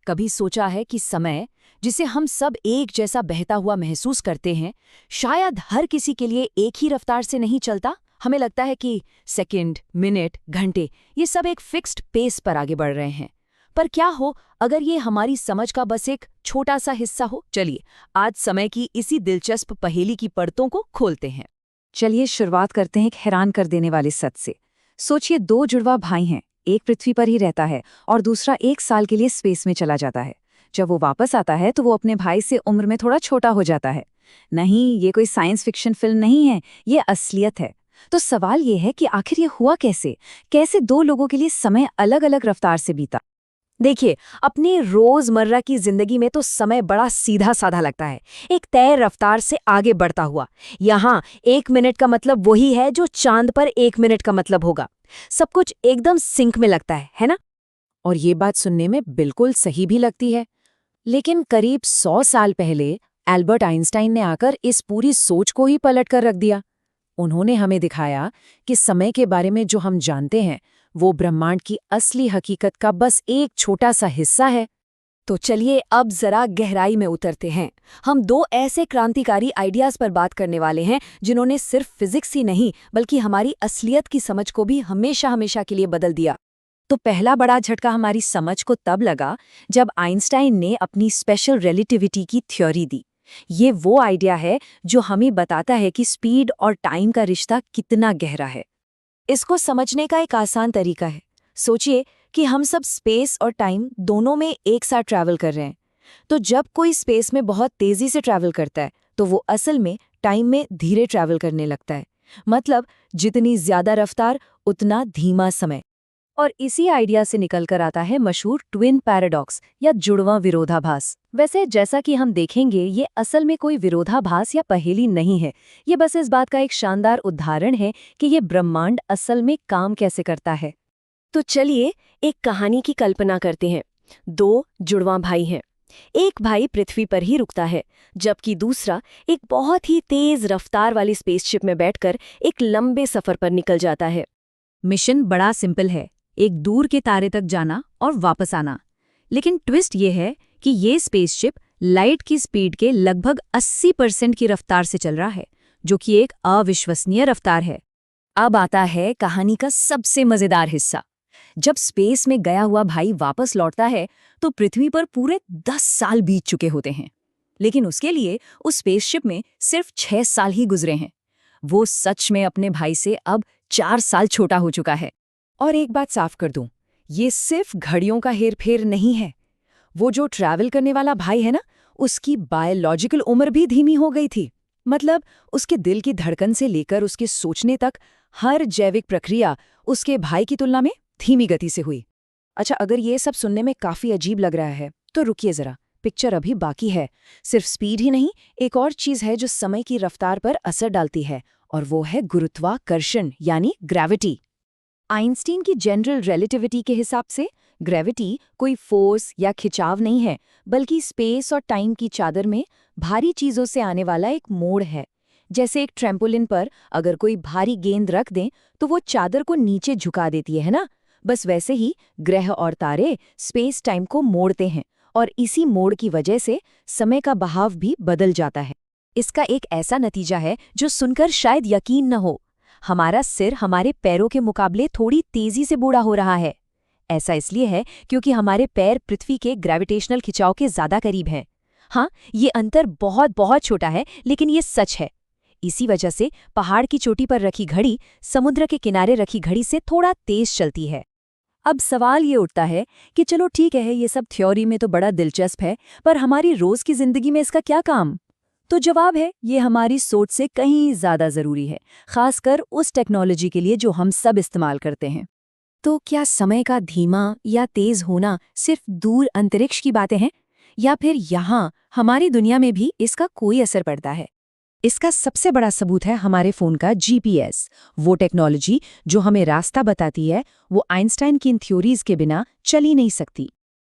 कभी सोचा है कि समय, जिसे हम सब एक जैसा बहता हुआ महसूस करते हैं, शायद हर किसी के लिए एक ही रफ्तार से नहीं चलता? हमें लगता है कि सेकंड, मिनट, घंटे ये सब एक फिक्स्ड पेस पर आगे बढ़ रहे हैं। पर क्या हो अगर ये हमारी समझ का बस एक छोटा सा हिस्सा हो? चलिए, आज समय की इसी दिलचस्प पहेली की परतों को खोलते हैं। चलिए शुरुआत करते हैं एक हैरान कर देने वाले सच से। सोचिए, दो जुड़वा भाई हैं, एक पृथ्वी पर ही रहता है और दूसरा 1 साल के लिए स्पेस में चला जाता है। जब वो वापस आता है तो वो अपने भाई से उम्र में थोड़ा छोटा हो जाता है। नहीं, ये कोई साइंस फिक्शन फिल्म नहीं है, ये असलियत है। तो सवाल ये है कि आखिर ये हुआ कैसे? कैसे दो लोगों के लिए समय अलग अलग रफ्तार से बीता? देखिए, अपनी रोजमर्रा की जिंदगी में तो समय बड़ा सीधा साधा लगता है, एक तय रफ्तार से आगे बढ़ता हुआ। यहाँ 1 मिनट का मतलब वही है जो चांद पर 1 मिनट का मतलब होगा। सब कुछ एकदम सिंक में लगता है ना? और ये बात सुनने में बिल्कुल सही भी लगती है। लेकिन करीब 100 साल पहले एल्बर्ट आइंस्टाइन ने आकर इस पूरी सोच को ही पलट कर रख दिया। उन्होंने हमें दिखाया कि समय के बारे में जो हम जानते हैं वो ब्रह्मांड की असली हकीकत का बस एक छोटा सा हिस्सा है। तो चलिए अब जरा गहराई में उतरते हैं। हम दो ऐसे क्रांतिकारी आइडियाज पर बात करने वाले हैं जिन्होंने सिर्फ फिजिक्स ही नहीं बल्कि हमारी असलियत की समझ को भी हमेशा हमेशा के लिए बदल दिया। तो पहला बड़ा झटका हमारी समझ को तब लगा जब आइंस्टाइन ने अपनी स्पेशल रिलेटिविटी की थ्योरी दी। ये वो आइडिया है जो हमें बताता है कि स्पीड और टाइम का रिश्ता कितना गहरा है। इसको समझने का एक आसान तरीका है। सोचिए कि हम सब स्पेस और टाइम दोनों में एक साथ ट्रैवल कर रहे हैं। तो जब कोई स्पेस में बहुत तेजी से ट्रैवल करता है तो वो असल में टाइम में धीरे ट्रैवल करने लगता है। मतलब जितनी ज्यादा रफ्तार उतना धीमा समय। और इसी आइडिया से निकलकर आता है मशहूर ट्विन पैराडॉक्स या जुड़वां विरोधाभास। वैसे जैसा कि हम देखेंगे, ये असल में कोई विरोधाभास या पहेली नहीं है। ये बस इस बात का एक शानदार उदाहरण है कि ये ब्रह्मांड असल में काम कैसे करता है। तो चलिए एक कहानी की कल्पना करते हैं। दो जुड़वां भाई हैं। एक भाई पृथ्वी पर ही रुकता है, जबकि दूसरा एक बहुत ही तेज रफ्तार वाली स्पेसशिप में बैठकर एक लंबे सफर पर निकल जाता है। मिशन बड़ा सिंपल है, एक दूर के तारे तक जाना और वापस आना। लेकिन ट्विस्ट ये है कि ये स्पेसशिप लाइट की स्पीड के लगभग 80% की रफ्तार से चल रहा है, जो कि एक अविश्वसनीय रफ्तार है। अब आता है कहानी का सबसे मजेदार हिस्सा। जब स्पेस में गया हुआ भाई वापस लौटता है तो पृथ्वी पर पूरे 10 साल बीत चुके होते हैं। लेकिन उसके लिए उस स्पेसशिप में सिर्फ 6 साल ही गुजरे हैं। वो सच में अपने भाई से अब 4 साल छोटा हो चुका है। और एक बात साफ कर दूं, ये सिर्फ घड़ियों का हेरफेर नहीं है। वो जो ट्रैवल करने वाला भाई है ना, उसकी बायोलॉजिकल उम्र भी धीमी हो गई थी। मतलब उसके दिल की धड़कन से लेकर उसके सोचने तक हर जैविक प्रक्रिया उसके भाई की तुलना में धीमी गति से हुई। अच्छा, अगर ये सब सुनने में काफी अजीब लग रहा है तो रुकिए जरा, पिक्चर अभी बाकी है। सिर्फ स्पीड ही नहीं, एक और चीज है जो समय की रफ्तार पर असर डालती है, और वो है गुरुत्वाकर्षण यानी ग्रेविटी। आइंस्टीन की जनरल रिलेटिविटी के हिसाब से ग्रेविटी कोई फोर्स या खिंचाव नहीं है, बल्कि स्पेस और टाइम की चादर में भारी चीजों से आने वाला एक मोड़ है। जैसे एक ट्रैम्पोलिन पर अगर कोई भारी गेंद रख दें तो वो चादर को नीचे झुका देती है ना, बस वैसे ही ग्रह और तारे स्पेस टाइम को मोड़ते हैं, और इसी मोड़ की वजह से समय का बहाव भी बदल जाता है। इसका एक ऐसा नतीजा है जो सुनकर शायद यकीन न हो। हमारा सिर हमारे पैरों के मुकाबले थोड़ी तेजी से बूढ़ा हो रहा है। ऐसा इसलिए है क्योंकि हमारे पैर पृथ्वी के ग्रेविटेशनल खिंचाव के ज्यादा करीब हैं। हाँ, ये अंतर बहुत बहुत छोटा है, लेकिन ये सच है। इसी वजह से पहाड़ की चोटी पर रखी घड़ी समुद्र के किनारे रखी घड़ी से थोड़ा तेज चलती है। अब सवाल ये उठता है कि चलो ठीक है, ये सब थ्योरी में तो बड़ा दिलचस्प है, पर हमारी रोज की जिंदगी में इसका क्या काम? तो जवाब है, ये हमारी सोच से कहीं ज्यादा जरूरी है, खासकर उस टेक्नोलॉजी के लिए जो हम सब इस्तेमाल करते हैं। तो क्या समय का धीमा या तेज होना सिर्फ दूर अंतरिक्ष की बातें हैं, या फिर यहाँ हमारी दुनिया में भी इसका कोई असर पड़ता है? इसका सबसे बड़ा सबूत है हमारे फोन का जीपीएस। वो टेक्नोलॉजी जो हमें रास्ता बताती है, वो आइंस्टाइन की इन थ्योरीज के बिना चल ही नहीं सकती।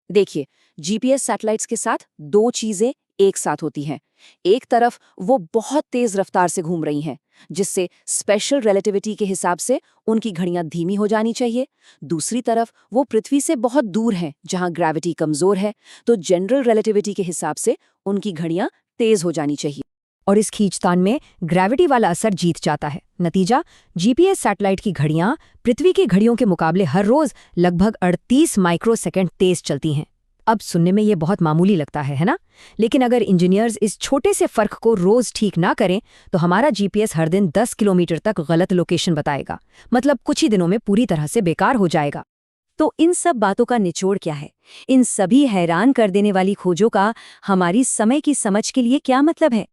देखिए, जीपीएस सैटेलाइट्स के साथ दो चीजें एक साथ होती हैं। एक तरफ वो बहुत तेज रफ्तार से घूम रही हैं, जिससे स्पेशल रिलेटिविटी के हिसाब से उनकी घड़ियां धीमी हो जानी चाहिए। दूसरी तरफ वो पृथ्वी से बहुत दूर हैं, जहां ग्रेविटी कमजोर है, तो जनरल रिलेटिविटी के हिसाब से उनकी घड़ियां तेज हो जानी चाहिए। और इस खींचतान में ग्रेविटी वाला असर जीत जाता है। नतीजा, जीपीएस सैटेलाइट की घड़ियां पृथ्वी की घड़ियों के मुकाबले हर रोज लगभग 38 माइक्रोसेकंड तेज चलती हैं। अब सुनने में ये बहुत मामूली लगता है ना? लेकिन अगर इंजीनियर्स इस छोटे से फर्क को रोज ठीक ना करें तो हमारा जीपीएस हर दिन 10 किलोमीटर तक गलत लोकेशन बताएगा। मतलब कुछ ही दिनों में पूरी तरह से बेकार हो जाएगा। तो इन सब बातों का निचोड़ क्या है? इन सभी हैरान कर देने वाली खोजों का हमारी समय की समझ के लिए क्या मतलब है?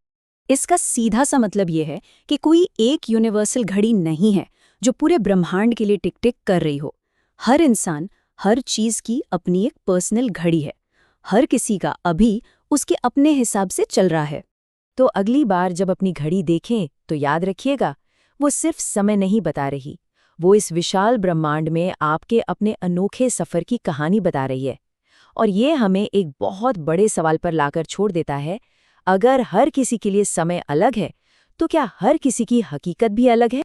इसका सीधा सा मतलब ये है कि कोई एक यूनिवर्सल घड़ी नहीं है जो पूरे ब्रह्मांड के लिए टिक टिक कर रही हो। हर इंसान, हर चीज की अपनी एक पर्सनल घड़ी है। हर किसी का अभी उसके अपने हिसाब से चल रहा है। तो अगली बार जब अपनी घड़ी देखें तो याद रखिएगा, वो सिर्फ समय नहीं बता रही, वो इस विशाल ब्रह्मांड में आपके अपने अनोखे सफर की कहानी बता रही है। और ये हमें एक बहुत बड़े सवाल पर लाकर छोड़ देता है, अगर हर किसी के लिए समय अलग है, तो क्या हर किसी की हकीकत भी अलग है?